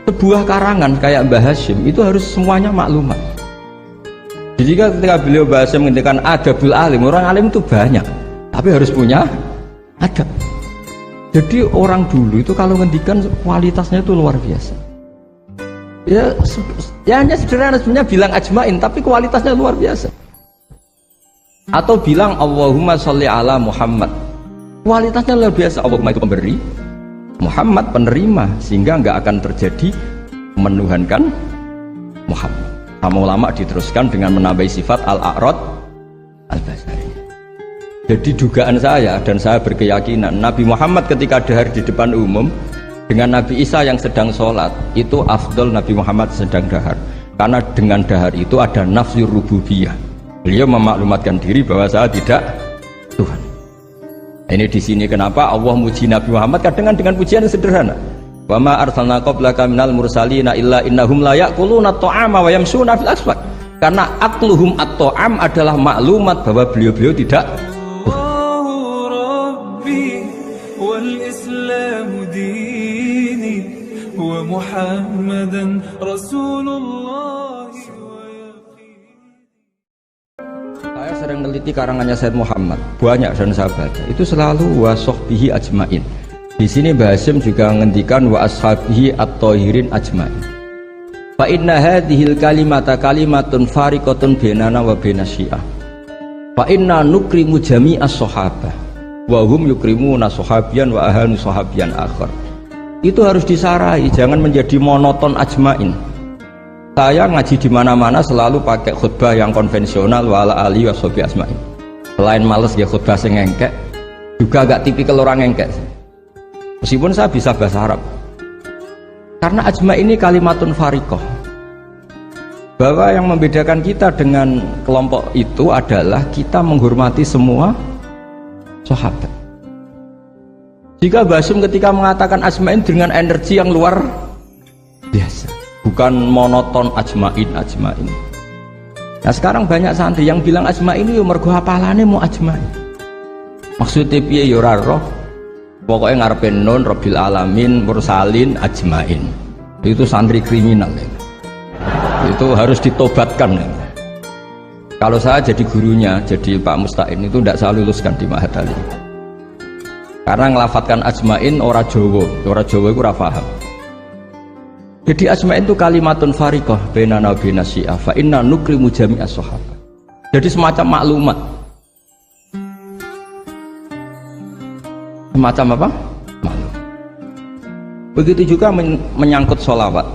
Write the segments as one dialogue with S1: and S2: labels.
S1: Sebuah karangan kayak Mbah Hasyim itu harus semuanya maklumat. Jadi ketika beliau Mbah Hasyim menghentikan adabul alim, orang alim itu banyak, tapi harus punya adab. Jadi orang dulu itu kalau ngendikan kualitasnya itu luar biasa. Ya hanya sederhana sebenarnya bilang ajmain, tapi kualitasnya luar biasa. Atau bilang Allahumma sholli ala Muhammad, kualitasnya luar biasa. Allahumma itu pemberi, Muhammad penerima, sehingga nggak akan terjadi menuhankan Muhammad. Sama ulama diteruskan dengan menambahi sifat al-a'rad al-basari. Jadi dugaan saya dan saya berkeyakinan Nabi Muhammad ketika dahar di depan umum dengan Nabi Isa yang sedang sholat itu afdol Nabi Muhammad sedang dahar, karena dengan dahar itu ada nafsu rububiyah. Beliau memaklumatkan diri bahwa saya tidak Tuhan. Ini di sini kenapa Allah muji Nabi Muhammad kadang dengan pujian yang sederhana. Wa ma arsalna qablaka minal mursalina illa innahum la ya'kuluna at-ta'ama wa yamshuna fil aswaq. Karena akluhum at-ta'am adalah maklumat bahwa beliau-beliau tidak
S2: Rabbi wal Islam dini wa Muhammadan Rasulullah.
S1: Saya sering meneliti karangannya Said Muhammad, banyak dan saya baca. Itu selalu wa sahbihi ajmain. Di sini Mbah Hasyim juga menghentikan wa ashabihi at-thahirin ajmain. Fa inna hadhil kalimata kalimatun fariqatun bainana wa bainas syiah. Fa inna nukrimu jami'as sahabah wa hum yukrimuna sahabiyan wa ahanu sahabiyan akhar. Itu harus disarai, jangan menjadi monoton ajmain. Saya ngaji di mana-mana selalu pakai khutbah yang konvensional wa ala ali wa sahbi asmain. Selain males ya khutbah sing ngengkek, juga agak tipikal orang ngengkek. Meskipun saya bisa bahasa Arab, karena ajma ini kalimatun fariqah, bahwa yang membedakan kita dengan kelompok itu adalah kita menghormati semua sahabat. Jika Mbah Hasyim ketika mengatakan ajmain dengan energi yang luar biasa, bukan monoton ajmain. Nah sekarang banyak santri yang bilang ajmain itu mergo hafalane mau ajmain, maksudnya piye ya ora roh. Pokoknya ngarepin nun, Rabbil Alamin, Mursalin, Ajmain. Itu santri kriminal ya. Itu harus ditobatkan ya. Kalau saya jadi gurunya, jadi Pak Musta'in itu tidak saya luluskan di Ma'had Alim. Karena ngelafatkan Ajmain orang Jawa itu ora paham. Jadi Ajmain itu kalimatun fariqah bainana wa bainas syiah fa inna nukrimu jami'as sahabah. Jadi semacam maklumat. Semacam apa? Malu. Begitu juga menyangkut sholawat.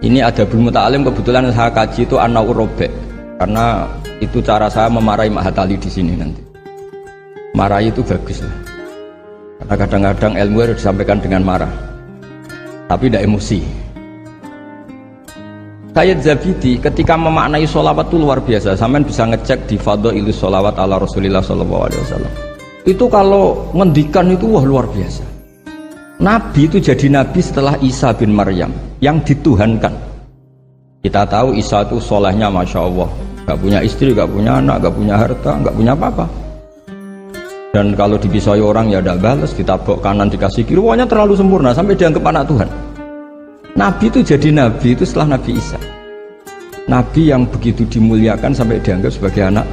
S1: Ini ada Bul Muta'alim, kebetulan saya kaji itu An-Naur Robek, karena itu cara saya memarahi Ma'had Ali di sini nanti. Marahi itu bagus ya. Karena kadang-kadang ilmu harus disampaikan dengan marah, tapi tidak emosi. Sayyid Zabidi ketika memaknai sholawat itu luar biasa. Sampean bisa ngecek di Fadhailus Sholawat ala Rasulillah sallallahu alaihi wasallam. Itu kalau ngendikan itu wah luar biasa. Nabi itu jadi nabi setelah Isa bin Maryam yang dituhankan. Kita tahu Isa itu solehnya Masya Allah, gak punya istri, gak punya anak, gak punya harta, gak punya apa-apa. Dan kalau dipisai orang ya tidak balas, ditabok kanan dikasih kiri, pokoknya terlalu sempurna sampai dianggap anak Tuhan. Nabi itu jadi nabi itu setelah Nabi Isa. Nabi yang begitu dimuliakan sampai dianggap sebagai anak.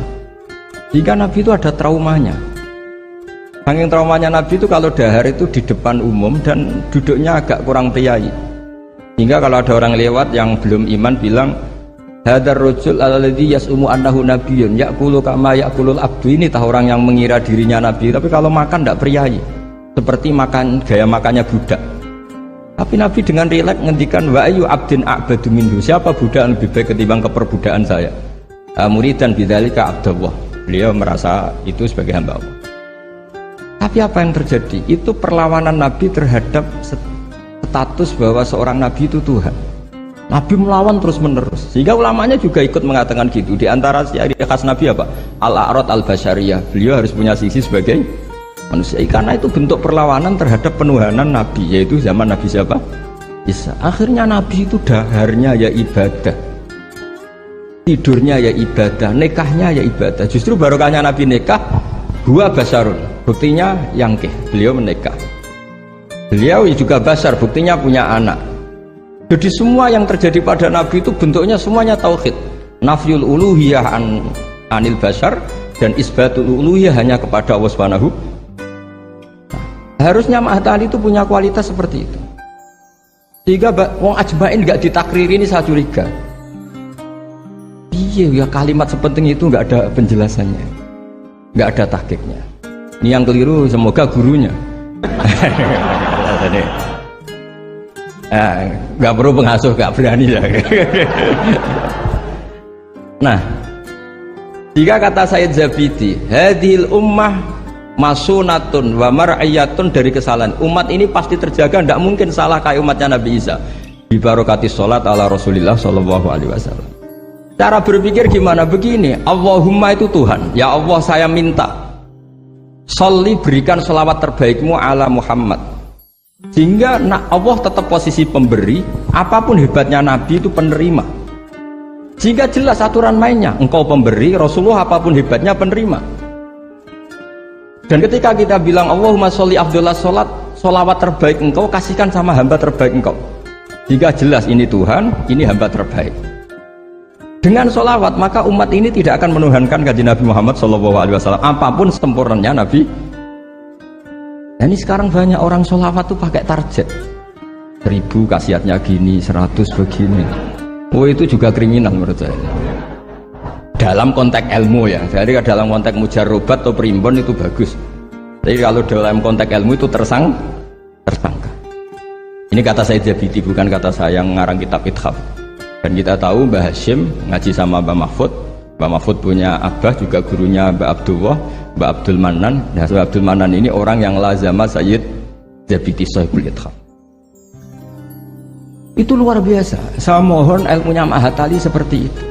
S1: Jika Nabi itu ada traumanya. Saking traumanya Nabi itu kalau dahar itu di depan umum dan duduknya agak kurang priayi. Hingga kalau ada orang lewat yang belum iman bilang, hadar rajul alladzi yas'umu annahu nabiyyun ya'kulu kama ya'kulul abdu. Ini tahu orang yang mengira dirinya nabi, tapi kalau makan tidak priayi. Seperti makan gaya makannya budak. Tapi Nabi dengan rileks ngendikan wa ayu abdin a'badu minhu. Siapa budak yang lebih baik ketimbang keperbudakan saya? Muridan bidzalika abdullah. Beliau merasa itu sebagai hamba Allah. Tapi apa yang terjadi? Itu perlawanan Nabi terhadap status bahwa seorang Nabi itu Tuhan. Nabi melawan terus menerus. Sehingga ulamanya juga ikut mengatakan gitu. Di antara ciri khas Nabi apa? Al-a'rad al-basyariyah. Beliau harus punya sisi sebagai manusia. Karena itu bentuk perlawanan terhadap penuhanan Nabi. Yaitu zaman Nabi siapa? Isa. Akhirnya Nabi itu daharnya ya ibadah, tidurnya ya ibadah, nikahnya ya ibadah. Justru barokahnya Nabi nikah, huwa basarun, buktinya yangkih, beliau menikah. Beliau juga basar, buktinya punya anak. Jadi semua yang terjadi pada Nabi itu bentuknya semuanya tauhid. Nafyul uluhiyah anil bashar dan isbatul uluhiyah hanya kepada Allah Subhanahu. Harusnya Mahatali itu punya kualitas seperti itu. Sehingga wong ajmain nggak ditakriri ini saya curiga. Iya ya kalimat sepenting itu nggak ada penjelasannya, nggak ada tahqiqnya. Ini yang keliru semoga gurunya. Nggak perlu pengasuh, nggak berani ya. Nah, jika kata Sayyid Zabidi, hadhil ummah masunatun wa mar'iyatun, dari kesalahan umat ini pasti terjaga, tidak mungkin salah kayak umatnya Nabi Isa. Bi barokati sholat ala Rasulillah sallallahu alaihi wasallam. Cara berpikir gimana? Begini, Allahumma itu Tuhan, ya Allah saya minta sholli, berikan sholawat terbaikmu ala Muhammad, sehingga Allah tetap posisi pemberi, apapun hebatnya Nabi itu penerima, sehingga jelas aturan mainnya, engkau pemberi, Rasulullah apapun hebatnya penerima. Dan ketika kita bilang Allahumma sholli afdhalus sholat, sholawat terbaik engkau kasihkan sama hamba terbaik engkau, jika jelas ini Tuhan, ini hamba terbaik. Dengan sholawat maka umat ini tidak akan menuhankan kanjeng Nabi Muhammad SAW apapun sempurnanya Nabi. Nah, ini sekarang banyak orang sholawat tuh pakai target 1000 khasiatnya gini, 100 begini. Oh itu juga kriminal menurut saya. Dalam konteks ilmu ya, jadi dalam konteks mujarrobat atau primbon itu bagus. Tapi kalau dalam konteks ilmu itu tersangka. Ini kata saya Zabidi, bukan kata saya yang ngarang kitab Ithaf. Dan kita tahu Mbah Hashim ngaji sama Mbah Mahfud. Mbah Mahfud punya abah juga gurunya Mbah Abdullah, Mbah Abdul Manan. Nah, Mbah Abdul Manan ini orang yang lazama Sayyid Zabidi Shahibul Ithaf. Itu luar biasa. Saya mohon ilmunya Mahatali seperti itu.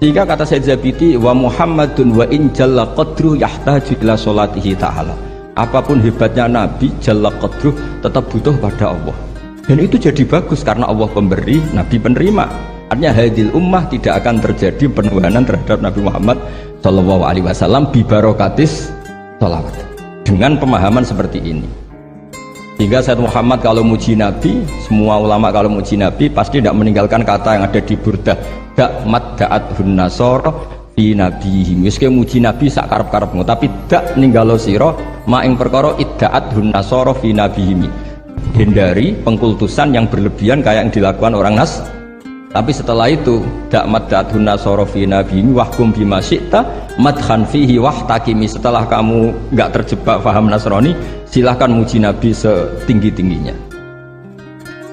S1: Sehingga kata Sayyid Zabidi, wa Muhammadun wa in jalla qadru yahtaju ila sholatihi ta'ala. Apapun hebatnya Nabi, jalla qadru tetap butuh pada Allah. Dan itu jadi bagus karena Allah pemberi, Nabi penerima. Artinya hadil ummah tidak akan terjadi penuhanan terhadap Nabi Muhammad SAW bi barokatis sholawat. Dengan pemahaman seperti ini. Sehingga Sayyid Muhammad kalau muji Nabi, semua ulama kalau muji Nabi pasti tidak meninggalkan kata yang ada di Burdah. Da'mat da'athun nasara fi nabihim. Wis muji Nabi sak karep-karepmu, tapi dak ninggalo sira ma ing perkara idda'athun nasara fi nabihim. Hindari pengkultusan yang berlebihan kayak yang dilakukan orang Nas. Tapi setelah itu da'mat da'athun nasara fi nabihim wahkum bima syi'ta madkhan fihi wahtakimi. Setelah kamu enggak terjebak paham Nasrani, silahkan muji Nabi setinggi-tingginya.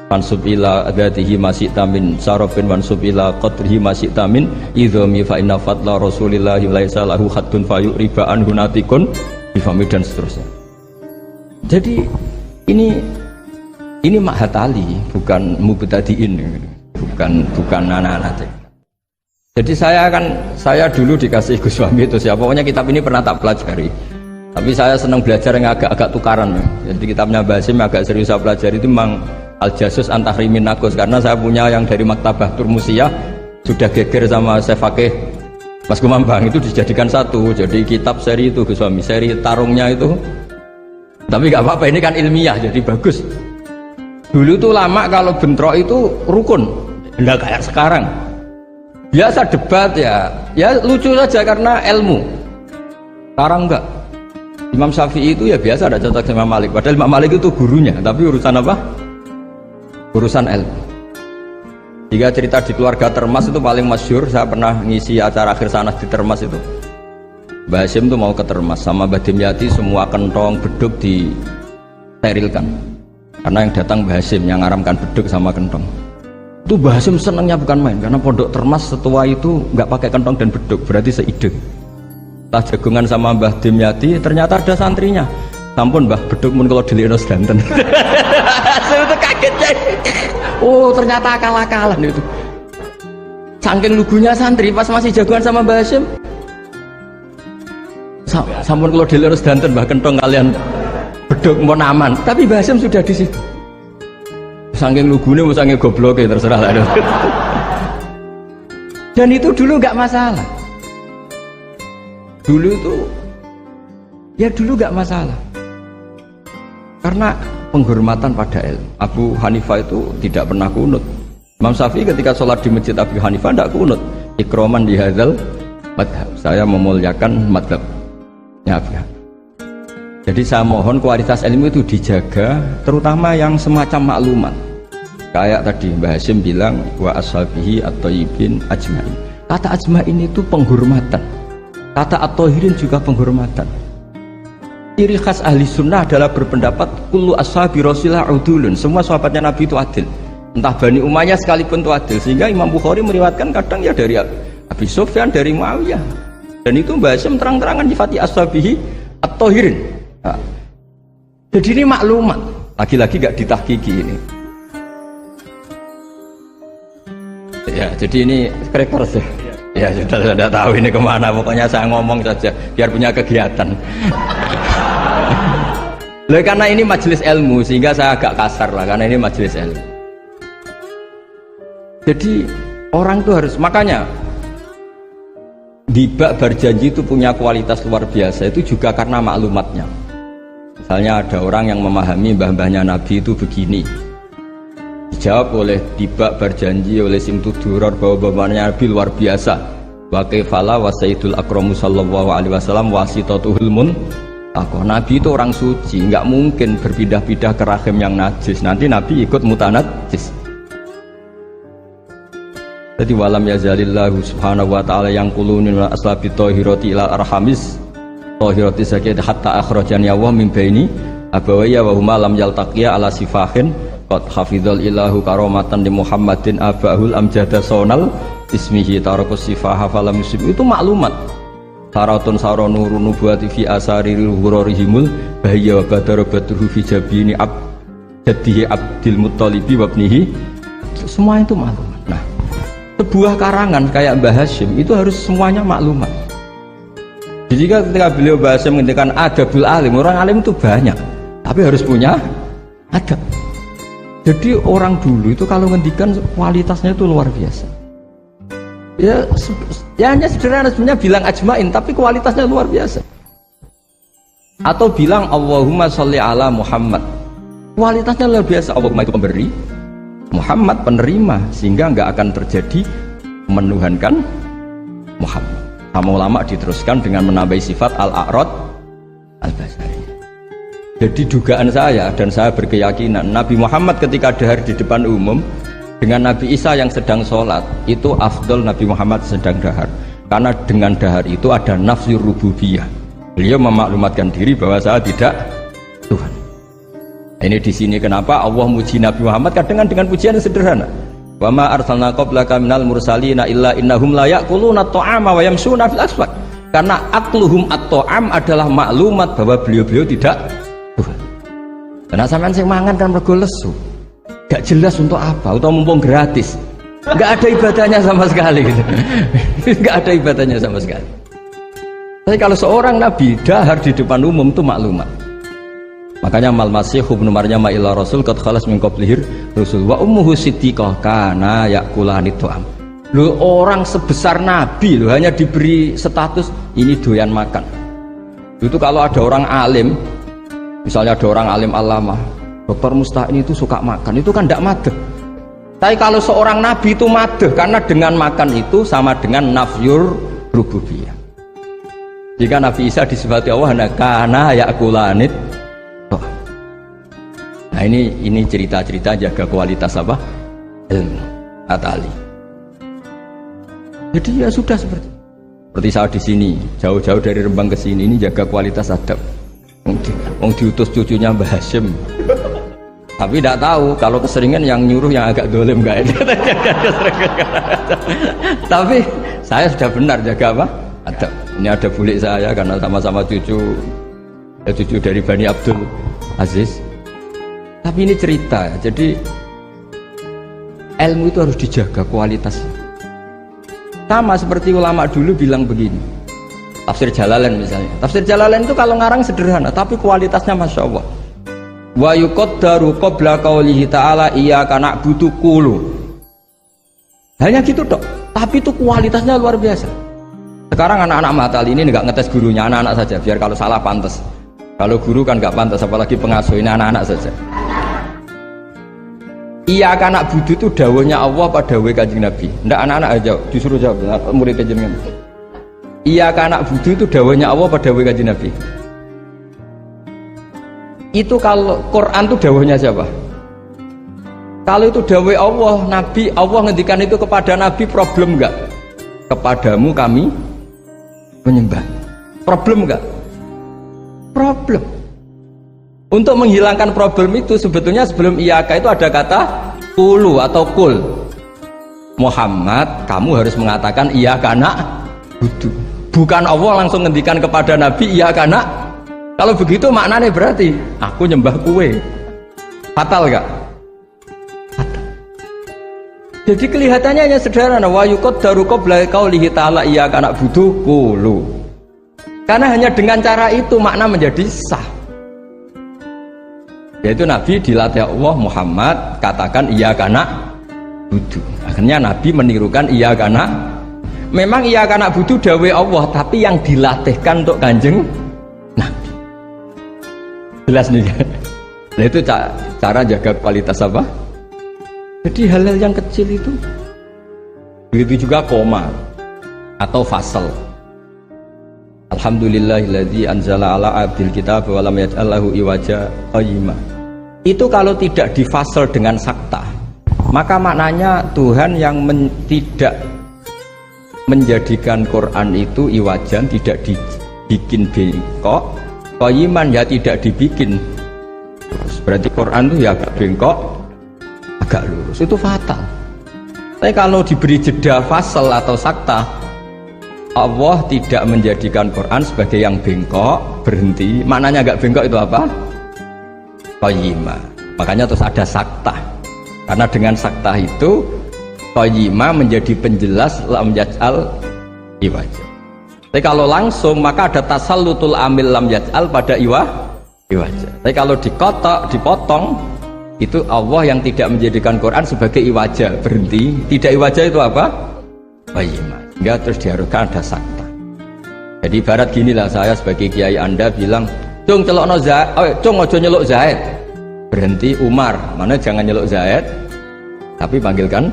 S1: Mansub ila adatihi masyi'ta min sarafin mansub ila qadrihi masyi'ta min idhami fa inna fadla rasulillahi laisa lahu khaddun fayuriba anhu natikun bifami, dan seterusnya. Jadi ini Mahatali, bukan mubtadiin, bukan anak-anak. Jadi saya dulu dikasih Gus Wami itu siapa, pokoknya kitab ini pernah tak pelajari. Tapi saya senang belajar yang agak tukaran. Jadi kitabnya Basim agak serius saya pelajari, itu memang Al-Jasus Antahrimin Nagus, karena saya punya yang dari Maktabah Turmusiyah sudah geger sama Syekh Fakih Mas Kumambang, itu dijadikan satu, jadi kitab seri itu Gus Wami, seri tarungnya itu. Tapi nggak apa-apa, ini kan ilmiah jadi bagus. Dulu tuh lama kalau bentrok itu rukun, enggak kayak sekarang. Biasa debat ya lucu saja karena ilmu. Sekarang enggak. Imam Syafi'i itu ya biasa ada cocok sama Imam Malik, padahal Imam Malik itu gurunya, tapi urusan apa? Urusan ilmu. Jika cerita di keluarga Termas itu paling masyhur, saya pernah ngisi acara akhir sanas di Termas itu. Mbah Hasyim tuh mau ke Termas sama Mbah Dimyati, semua kentong beduk disterilkan. Karena yang datang Mbah Hasyim yang ngaramkan beduk sama kentong. Itu Mbah Hasyim senangnya bukan main, karena pondok Termas setua itu nggak pakai kentong dan beduk, berarti seide. Setelah jagungan sama Mbah Dimyati, ternyata ada santrinya. Sampun Mbah, beduk mun kalau dilikno sedanten. Saya itu kagetnya. Oh ternyata akal-akalan itu. Saking lugunya santri pas masih jagoan sama Mbah Hasyim. Sampun kalau dilikno sedanten Mbah, kentong kalian beduk mon aman. Tapi Mbah Hasyim sudah di situ. Saking lugune, saking gobloknya terserah lah. Dan itu dulu nggak masalah. Dulu nggak masalah. Karena penghormatan pada ilmu. Abu Hanifah itu tidak pernah kunut. Imam Syafi'i ketika sholat di masjid Abu Hanifah tidak kunut. Ikroman di hadzal madhab, saya memuliakan madhabnya Abu Hanifah. Jadi saya mohon kualitas ilmu itu dijaga, terutama yang semacam maklumat. Kayak tadi Mbah Hasyim bilang wa ashabihi at-thayyibin ajma'in. Kata ajma'in itu penghormatan. Kata at-thahirin juga penghormatan. Ciri khas ahli sunnah adalah berpendapat kullu ashabi rasulillah udulun. Semua sahabatnya Nabi itu adil. Entah Bani Umayyah sekalipun itu adil. Sehingga Imam Bukhari meriwayatkan kadang ya dari Abi Sufyan, dari Muawiyah. Dan itu Mbah Hasyim terang-terangan nyifati ashabihi at-thahirin. Nah, jadi ini maklumat. Lagi-lagi gak ditahqiqi ini. Ya, jadi ini cracker sih. Ya, sudah tahu ini kemana. Pokoknya saya ngomong saja, biar punya kegiatan. Loh, karena ini majelis ilmu, sehingga saya agak kasar lah, karena ini majelis ilmu. Jadi orang itu harus, makanya di bab berjanji itu punya kualitas luar biasa. Itu juga karena maklumatnya. Misalnya ada orang yang memahami mbah-mbahnya Nabi itu begini. Dijawab oleh Dibak berjanji oleh Simtuduror bahwa bapaknya Nabi luar biasa. Wa kaifala wa sayyidul akramu sallallahu alaihi wasallam wasitatuhul muntaqah. Nabi itu orang suci, nggak mungkin berpindah-pindah ke rahim yang najis. Nanti Nabi ikut mutanajis. Jadi walam yazalillahu subhanahu wa ta'ala yang kulunil aslabi tohiroti ila arhamis tohiroti sakit hatta akhrajan yawa min baini abawaya wa huma lam yaltaqiya ala sifahin qad hafizal ilahu karomatan di Muhammadin abahul amjada sonal ismihi tarakus sifaha falam yusib. Itu maklumat. Saratun saronuru nubuwati fi asariril hurorihimul bahaya wa badara badruhu fi jabini jadihi abdil muttalibi wabnihi. Semua itu maklumat. Nah, sebuah karangan kayak Mbah Hasyim itu harus semuanya maklumat. Jadi ketika beliau Mbah Hasyim menghentikan adabul alim, orang alim itu banyak, tapi harus punya adab. Jadi orang dulu itu kalau ngendikan kualitasnya itu luar biasa. Ya hanya sederhana sebenarnya bilang ajmain, tapi kualitasnya luar biasa. Atau bilang Allahumma sholli ala Muhammad, kualitasnya luar biasa. Allahumma itu pemberi, Muhammad penerima, sehingga nggak akan terjadi menuhankan Muhammad. Sama ulama diteruskan dengan menambahi sifat al-a'rad al-basari. Jadi dugaan saya dan saya berkeyakinan Nabi Muhammad ketika dahar di depan umum dengan Nabi Isa yang sedang sholat itu afdol Nabi Muhammad sedang dahar, karena dengan dahar itu ada nafsir rububiyah. Beliau memaklumatkan diri bahwa saya tidak Tuhan. Ini di sini kenapa Allah muji Nabi Muhammad kadang dengan pujian yang sederhana. Wa ma arsalna qablaka minal mursalina illa innahum la ya'kuluna at-ta'ama wa yamshuna fil aswaq. Karena akluhum at-ta'am adalah maklumat bahwa beliau-beliau tidak Tuhan. Karena sampean sing mangan kan mergo lesu. Gak jelas untuk apa, atau mumpung gratis. Gak ada ibadahnya sama sekali gitu. Gak ada ibadahnya sama sekali. Tapi kalau seorang nabi dahar di depan umum itu maklumat. Makanya mal masih ibnu Maryam illa rasul qad khalas min qablihir rusul wa ummuhu siddiqah kana yakulani ta'am. Lu orang sebesar nabi lu hanya diberi status ini doyan makan. Itu kalau ada orang alim, misalnya ada orang alim alama, Dr. Musta'in itu suka makan, itu kan tidak madeh. Tapi kalau seorang nabi itu madeh, karena dengan makan itu sama dengan nafyur rububiyah. Jika Nabi Isa disifati Allah kana yakulanit. Nah ini cerita-cerita jaga kualitas apa? Ilmu atali. Jadi ya sudah seperti saya di sini, jauh-jauh dari Rembang ke sini, ini jaga kualitas adab. Wong diutus cucunya Mbah Hasyim. Tapi tidak tahu kalau keseringan yang nyuruh yang agak dolim enggak itu. Tapi saya sudah benar jaga apa? Adab. Ini ada bulik saya karena sama-sama cucu dari Bani Abdul Aziz. Tapi ini cerita, jadi ilmu itu harus dijaga kualitasnya. Sama seperti ulama dulu bilang begini, tafsir Jalalain misalnya. Tafsir Jalalain itu kalau ngarang sederhana, tapi kualitasnya masya Allah. Wa yuqaddaru qabla qaulihi ta'ala iyyaka na'budu qulu. Hanya gitu dok, tapi itu kualitasnya luar biasa. Sekarang anak-anak Mahatali ini nggak ngetes gurunya, anak-anak saja, biar kalau salah pantas. Kalau guru kan nggak pantas, apalagi pengasuh, ini anak-anak saja. Iya anak budu itu dawuhnya Allah pada dawuh Kanjeng Nabi. Ndak anak-anak aja disuruh jawab, murid jenengan. Iya anak budu itu dawuhnya Allah pada dawuh Kanjeng Nabi. Itu kalau Quran itu dawuhnya siapa? Kalau itu dawuh Allah, Nabi, Allah ngendikan itu kepada Nabi, problem enggak? Kepadamu kami menyembah. Problem enggak? Problem. Untuk menghilangkan problem itu sebetulnya sebelum iyaka itu ada kata kulu atau kul. Muhammad, kamu harus mengatakan iyaka na'budu. Bukan Allah langsung ngendikan kepada Nabi iyaka na'. Kalau begitu maknanya berarti aku nyembah kue. Fatal enggak? Fatal. Jadi kelihatannya hanya sederhana, wa yuqaddaru qabla qaulihi ta'ala iyaka na'budu kulu. Karena hanya dengan cara itu makna menjadi sah. Yaitu Nabi dilatih Allah, Muhammad katakan iyaka na'budu. Akhirnya Nabi menirukan iyaka na'. Memang iyaka na'budu dawuh Allah, tapi yang dilatihkan untuk Kanjeng Nabi. Jelas nih. Nah itu cara jaga kualitas apa? Jadi hal-hal yang kecil itu. Begitu juga koma atau fasal. Alhamdulillahilladzi anzala ala abdil kitab wa lam yaj'al lahu iwaja qayyima. Itu kalau tidak difasal dengan sakta, maka maknanya Tuhan yang tidak menjadikan Quran itu iwajan, tidak dibikin bengkok, qayyiman ya tidak dibikin. Berarti Quran itu ya agak bengkok, agak lurus. Itu fatal. Tapi kalau diberi jeda fasal atau sakta, Allah tidak menjadikan Quran sebagai yang bengkok, berhenti. Maknanya agak bengkok itu apa? Qayyima. Makanya terus ada sakta. Karena dengan sakta itu qayyima menjadi penjelas lam yaj'al iwaja. Tapi kalau langsung maka ada tasallutul amil lam yaj'al pada iwaja. Tapi kalau dipotong itu Allah yang tidak menjadikan Quran sebagai iwaja, berhenti. Tidak iwaja itu apa? Qayyima. Hingga terus diharuskan ada sakta. Jadi ibarat ginilah, saya sebagai kiai Anda bilang, cung celokno Zaid, cung ojo nyeluk Zaid, berhenti Umar, mana jangan nyeluk Zaid, tapi panggilkan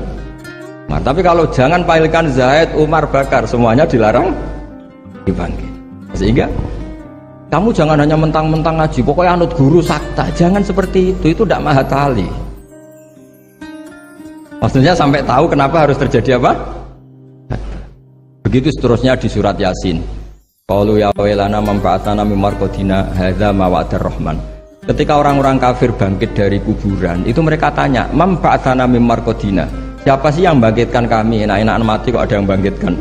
S1: Umar. Tapi kalau jangan panggilkan Zaid, Umar, Bakar, semuanya dilarang dipanggil. Sehingga kamu jangan hanya mentang-mentang ngaji, pokoknya anut guru sakta, jangan seperti itu tidak mahatali. Maksudnya sampai tahu kenapa harus terjadi apa? Begitu seterusnya di surat Yasin. Qalu ya wailana manfa'atana min marqadina hadza ma wa'adar rahman. Ketika orang-orang kafir bangkit dari kuburan, itu mereka tanya, manfa'atana min marqadina. Siapa sih yang bangkitkan kami? Enak-enakan mati kok ada yang bangkitkan.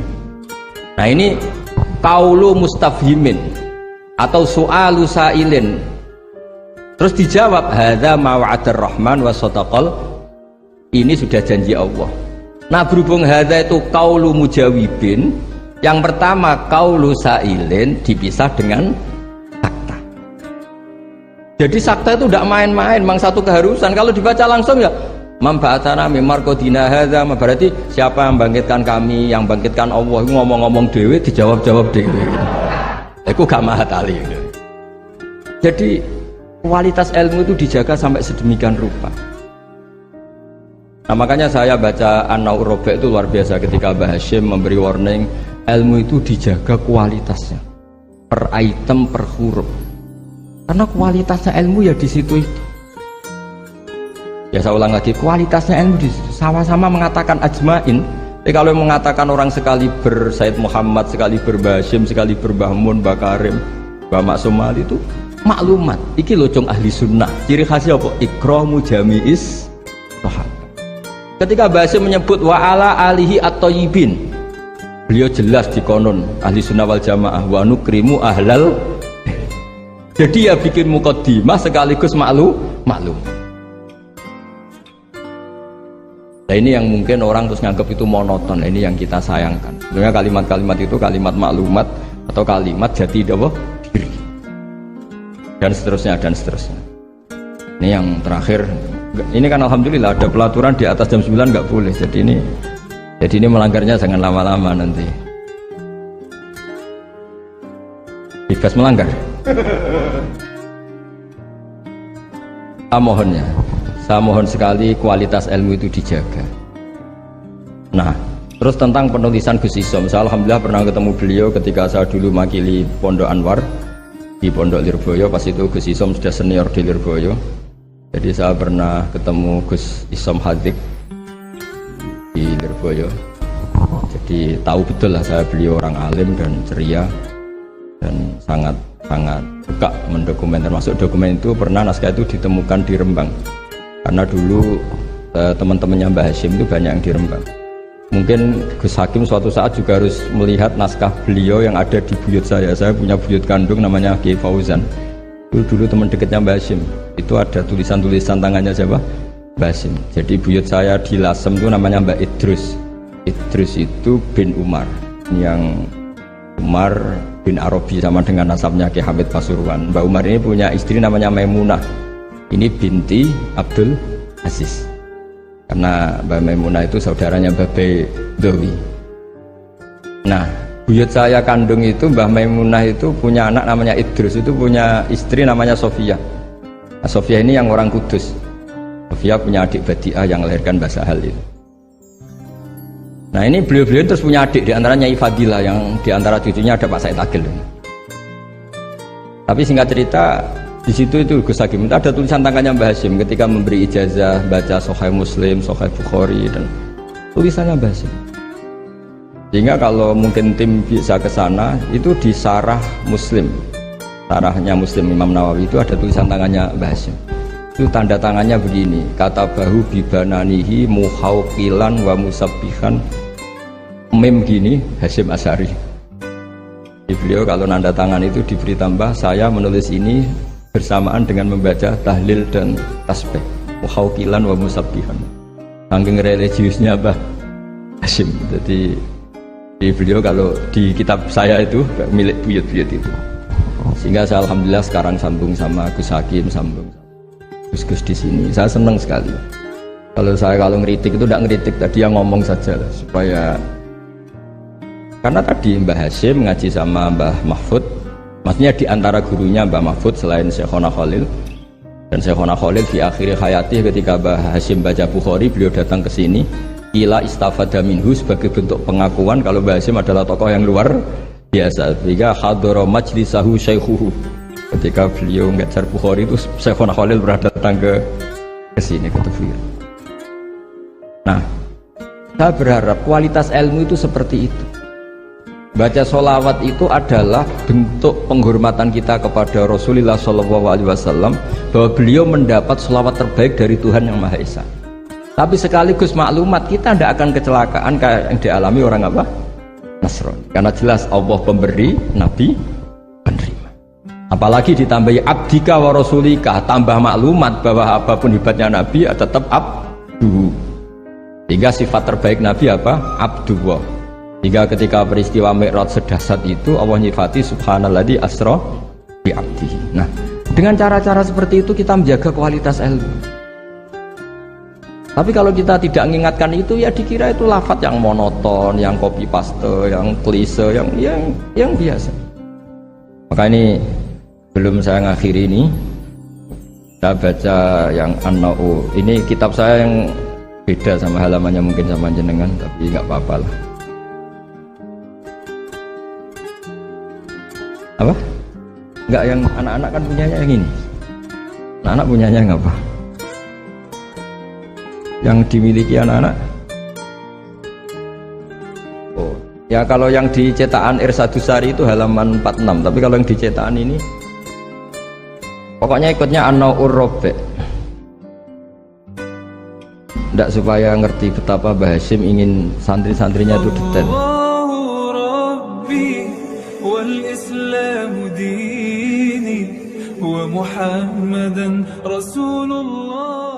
S1: Nah ini qaulu mustafhimin atau su'alu sa'ilin. Terus dijawab hadza ma wa'adar rahman wa sadaqal. Ini sudah janji Allah. Nah berhubung hadza itu qaulu mujawibin, yang pertama qaulu sa'ilin dipisah dengan sakta. Jadi sakta itu tidak main-main, memang satu keharusan. Kalau dibaca langsung ya Mamba'atana mimar kodina hadza, berarti siapa yang bangkitkan kami, yang bangkitkan Allah. Ngomong-ngomong dewe dijawab-jawab dewe. Itu gak mahatali. Jadi kualitas ilmu itu dijaga sampai sedemikian rupa. Nah makanya saya baca An-Naur Robe itu luar biasa ketika Mbah Hashim memberi warning, ilmu itu dijaga kualitasnya per item, per huruf, karena kualitasnya ilmu ya di situ itu. Ya saya ulang lagi, kualitasnya ilmu di situ. Sama-sama mengatakan ajmain. Jadi kalau mengatakan orang sekali ber Said Muhammad, sekali ber Mbah Hashim, sekali ber Mbah Mun, Mbah Karim, Mbah Maksum Ali itu maklumat. Iki lho cung ahli sunnah. Ciri khasnya apa? Ikramu jami'is sahabat. Ketika bahasa menyebut wa ala alihi at-thayyibin, beliau jelas di konon ahli sunnah wal jamaah wa nukrimu ahlal. Jadi ya bikin muqaddimah sekaligus maklum. Nah ini yang mungkin orang terus nganggap itu monoton. Ini yang kita sayangkan. Sebenarnya kalimat-kalimat itu kalimat maklumat atau kalimat jati diri dan seterusnya. Ini yang terakhir. Ini kan alhamdulillah ada pelaturan di atas jam 9 nggak boleh. Jadi ini melanggarnya jangan lama-lama nanti. Bebas melanggar. Saya mohon sekali kualitas ilmu itu dijaga. Nah, terus tentang penulisan Gus Isom, saya alhamdulillah pernah ketemu beliau ketika saya dulu makili Pondok Anwar di Pondok Lirboyo. Pas itu Gus Isom sudah senior di Lirboyo, jadi saya pernah ketemu Gus Isom Hadik di Lirboyo. Jadi tahu betul lah saya beliau orang alim dan ceria dan sangat suka mendokumenter. Termasuk dokumen itu pernah naskah itu ditemukan di Rembang, karena dulu teman-temannya Mbah Hashim itu banyak yang di Rembang. Mungkin Gus Hakim suatu saat juga harus melihat naskah beliau yang ada di buyut saya. Saya punya buyut kandung namanya Kiai Fauzan. Itu dulu teman dekatnya Mbah Hashim. Itu ada tulisan-tulisan tangannya siapa? Mbah Hashim. Jadi buyut saya di Lasem itu namanya Mbak Idrus. Idrus itu bin Umar, yang Umar bin Arabi sama dengan nasabnya Ki Hamid Pasuruan. Mbak Umar ini punya istri namanya Maimunah. Ini binti Abdul Aziz. Karena Mbak Maimunah itu saudaranya Mbak Bedowi. Nah, buyut saya kandung itu Mbak Maimunah itu punya anak namanya Idrus, itu punya istri namanya Sofia. Nah, Sofia ini yang orang Kudus. Sofia punya adik Badi'ah yang melahirkan Mbah Sahal itu. Nah, ini beliau-beliau terus punya adik, diantaranya Ifadilah, yang diantara cucunya ada Pak Said Agil. Tapi singkat cerita, di situ itu Gus Hakim itu ada tulisan tangannya Mbah Hashim ketika memberi ijazah baca Sahih Muslim, Sahih Bukhari, dan tulisannya Mbah Hashim. Sehingga kalau mungkin tim bisa ke sana, itu di Sarah Muslim, Sarahnya Muslim Imam Nawawi itu ada tulisan tangannya Mbah Hashim. Itu tanda tangannya begini, kata bahu bibananihi muhauqilan wa musabbihan, mem gini Hashim Asy'ari. Beliau kalau nanda tangan itu diberi tambah, saya menulis ini bersamaan dengan membaca tahlil dan tasbih, muhauqilan wa musabbihan. Saking religiusnya Mbah Hashim. Jadi di beliau kalau di kitab saya itu milik buyut-buyut itu. Sehingga saya alhamdulillah sekarang sambung sama Gus Hakim, sambung Gus di sini. Saya senang sekali. Kalau ngeritik itu tidak ngeritik, tadi yang ngomong saja lah, supaya karena tadi Mbah Hashim ngaji sama Mbah Mahfud, maksudnya di antara gurunya Mbah Mahfud selain Syekhona Khalil, dan Syekhona Khalil di akhir hayati ketika Mbah Hashim baca Bukhari, beliau datang ke sini ila istafada minhu sebagai bentuk pengakuan kalau Mbah Hashim adalah tokoh yang luar biasa. Sehingga hadara majlisahu syaikhuhu, ketika beliau ngajar Bukhari itu Syekhona Khalil pernah datang ke sini ke Tafsir. Nah, saya berharap kualitas ilmu itu seperti itu. Baca sholawat itu adalah bentuk penghormatan kita kepada Rasulullah SAW, bahwa beliau mendapat sholawat terbaik dari Tuhan Yang Maha Esa. Tapi sekaligus maklumat, kita tidak akan kecelakaan kayak yang dialami orang apa? Nasrani. Karena jelas Allah pemberi, Nabi penerima. Apalagi ditambahi abdika wa rasulika, tambah maklumat bahwa apapun hebatnya Nabi tetap abdu. Sehingga sifat terbaik Nabi apa? Abdullah. Hingga ketika peristiwa Mi'raj sedahsyat itu Allah nyifati subhanalladzi asra bi abdihi. Nah, dengan cara-cara seperti itu kita menjaga kualitas ilmu. Tapi kalau kita tidak mengingatkan itu, ya dikira itu lafaz yang monoton, yang copy paste, yang klise, yang biasa. Maka ini belum saya ngakhiri ini, saya baca yang An-Na'u. Ini kitab saya yang beda sama halamannya mungkin sama jenengan, tapi nggak apa-apa lah. Apa? Enggak, yang anak-anak kan punyanya yang ini. Anak-anak punyanya yang apa? Yang dimiliki anak-anak? Oh, ya kalau yang di cetakan Irsadusari itu halaman 46, tapi kalau yang di cetakan ini pokoknya ikutnya An-Na'ur Rabi'. Tidak, supaya ngerti betapa Mbah Hashim ingin santri-santrinya itu detail.
S2: والإسلام ديني ومحمدا رسول الله